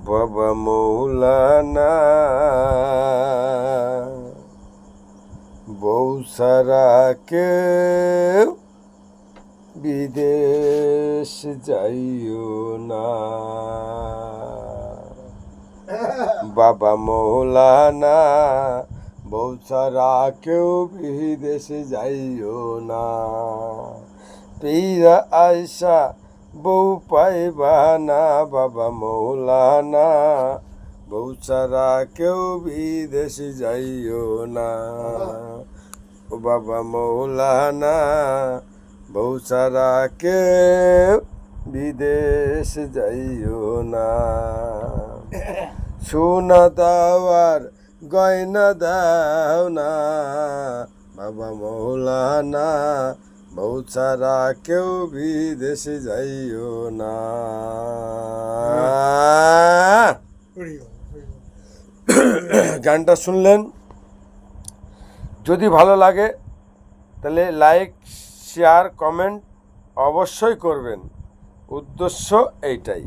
বাবা মৌলানা বউ সারা কেউ বিদেশ যাইও না। বাবা মৌলানা বউ সারা কেউ বিদেশ যাইও না। পীরা আয়সা বউ পাইবা না। বাবা মৌলানা বউ ছাড়া কেউ বিদেশ যাইও না। ও বাবা মৌলানা বউ ছাড়া কেউ বিদেশ যাইও না। সোনা দাওয়ার গয়না দাও না। বাবা মৌলানা বউ ছাড়া কেউ বিদেশ যাইও না। গানটা শুনলেন, যদি ভালো লাগে তাহলে লাইক শেয়ার কমেন্ট অবশ্যই করবেন। উদ্দেশ্য এইটাই।